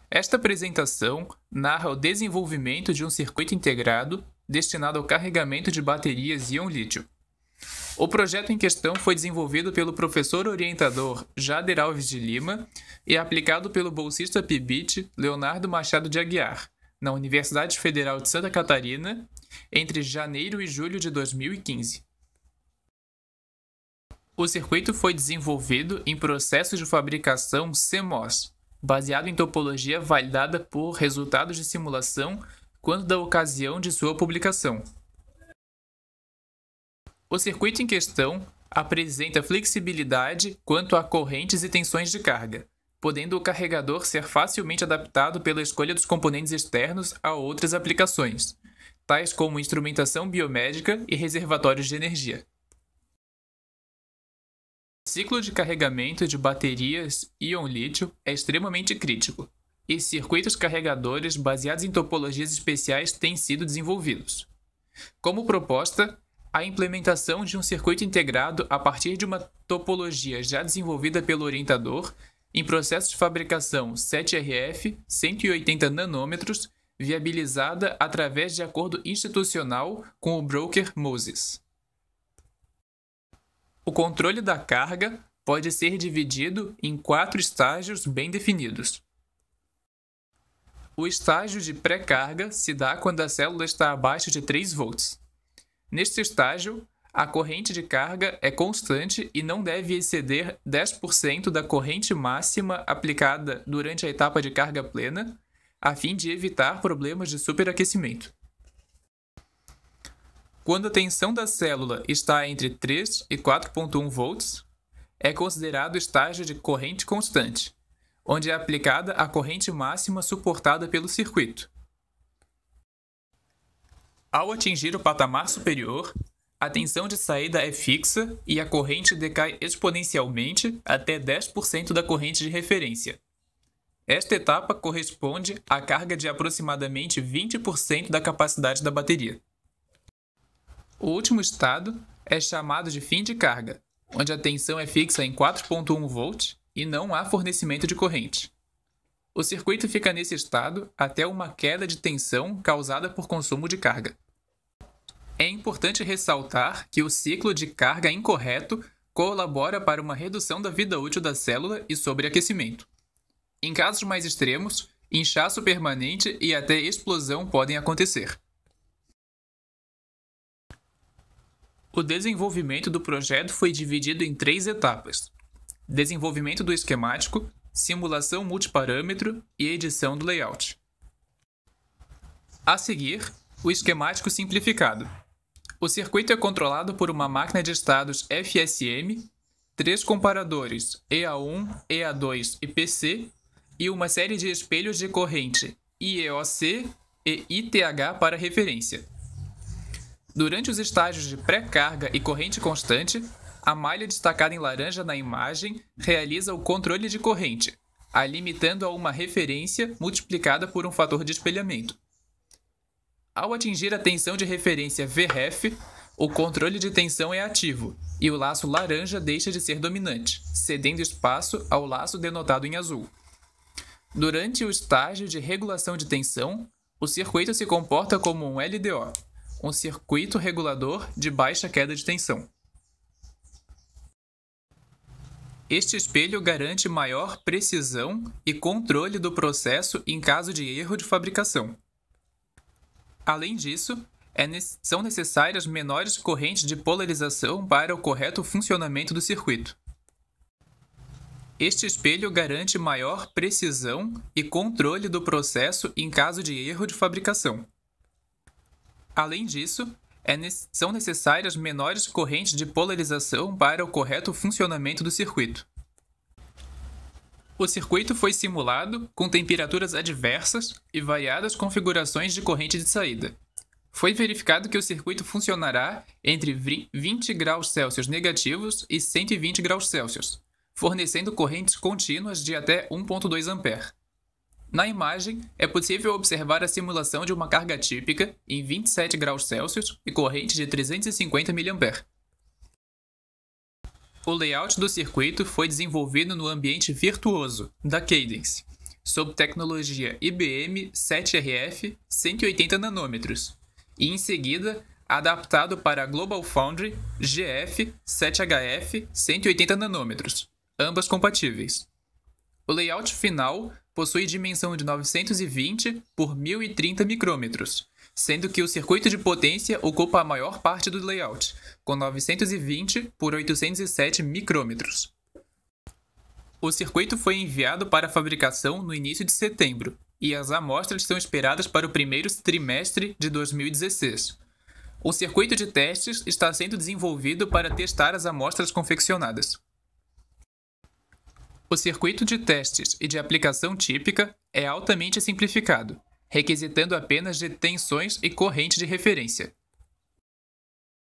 Esta apresentação narra o desenvolvimento de um circuito integrado destinado ao carregamento de baterias íon-lítio. O projeto em questão foi desenvolvido pelo professor orientador Jader Alves de Lima e aplicado pelo bolsista PIBIT Leonardo Machado de Aguiar, na Universidade Federal de Santa Catarina, entre janeiro e julho de 2015. O circuito foi desenvolvido em processo de fabricação CMOS, baseado em topologia validada por resultados de simulação quando da ocasião de sua publicação. O circuito em questão apresenta flexibilidade quanto a correntes e tensões de carga, podendo o carregador ser facilmente adaptado pela escolha dos componentes externos a outras aplicações, tais como instrumentação biomédica e reservatórios de energia. O ciclo de carregamento de baterias íon-lítio é extremamente crítico, e circuitos carregadores baseados em topologias especiais têm sido desenvolvidos. Como proposta, a implementação de um circuito integrado a partir de uma topologia já desenvolvida pelo orientador em processo de fabricação 7RF 180 nanômetros, viabilizada através de acordo institucional com o broker Moses. O controle da carga pode ser dividido em 4 estágios bem definidos. O estágio de pré-carga se dá quando a célula está abaixo de 3 volts. Neste estágio, a corrente de carga é constante e não deve exceder 10% da corrente máxima aplicada durante a etapa de carga plena, a fim de evitar problemas de superaquecimento. Quando a tensão da célula está entre 3 e 4,1 volts, é considerado estágio de corrente constante, onde é aplicada a corrente máxima suportada pelo circuito. Ao atingir o patamar superior, a tensão de saída é fixa e a corrente decai exponencialmente até 10% da corrente de referência. Esta etapa corresponde à carga de aproximadamente 20% da capacidade da bateria. O último estado é chamado de fim de carga, onde a tensão é fixa em 4,1 V e não há fornecimento de corrente. O circuito fica nesse estado até uma queda de tensão causada por consumo de carga. É importante ressaltar que o ciclo de carga incorreto colabora para uma redução da vida útil da célula e sobreaquecimento. Em casos mais extremos, inchaço permanente e até explosão podem acontecer. O desenvolvimento do projeto foi dividido em 3 etapas: desenvolvimento do esquemático, simulação multiparâmetro e edição do layout. A seguir, o esquemático simplificado. O circuito é controlado por uma máquina de estados FSM, 3 comparadores EA1, EA2 e PC e uma série de espelhos de corrente IEOC e ITH para referência. Durante os estágios de pré-carga e corrente constante, a malha destacada em laranja na imagem realiza o controle de corrente, a limitando a uma referência multiplicada por um fator de espelhamento. Ao atingir a tensão de referência VREF, o controle de tensão é ativo e o laço laranja deixa de ser dominante, cedendo espaço ao laço denotado em azul. Durante o estágio de regulação de tensão, o circuito se comporta como um LDO, um circuito regulador de baixa queda de tensão. Este espelho garante maior precisão e controle do processo em caso de erro de fabricação. Além disso, são necessárias menores correntes de polarização para o correto funcionamento do circuito. Este espelho garante maior precisão e controle do processo em caso de erro de fabricação. Além disso, são necessárias menores correntes de polarização para o correto funcionamento do circuito. O circuito foi simulado com temperaturas adversas e variadas configurações de corrente de saída. Foi verificado que o circuito funcionará entre 20 graus Celsius negativos e 120 graus Celsius, fornecendo correntes contínuas de até 1,2 A. Na imagem, é possível observar a simulação de uma carga típica em 27 graus Celsius e corrente de 350 mA. O layout do circuito foi desenvolvido no ambiente virtuoso da Cadence, sob tecnologia IBM 7RF 180 nanômetros, e em seguida adaptado para a GlobalFoundries GF 7HF 180 nanômetros, ambas compatíveis. O layout final possui dimensão de 920 por 1030 micrômetros, sendo que o circuito de potência ocupa a maior parte do layout, com 920 por 807 micrômetros. O circuito foi enviado para fabricação no início de setembro, e as amostras são esperadas para o primeiro trimestre de 2016. O circuito de testes está sendo desenvolvido para testar as amostras confeccionadas. O circuito de testes e de aplicação típica é altamente simplificado, requisitando apenas de tensões e corrente de referência.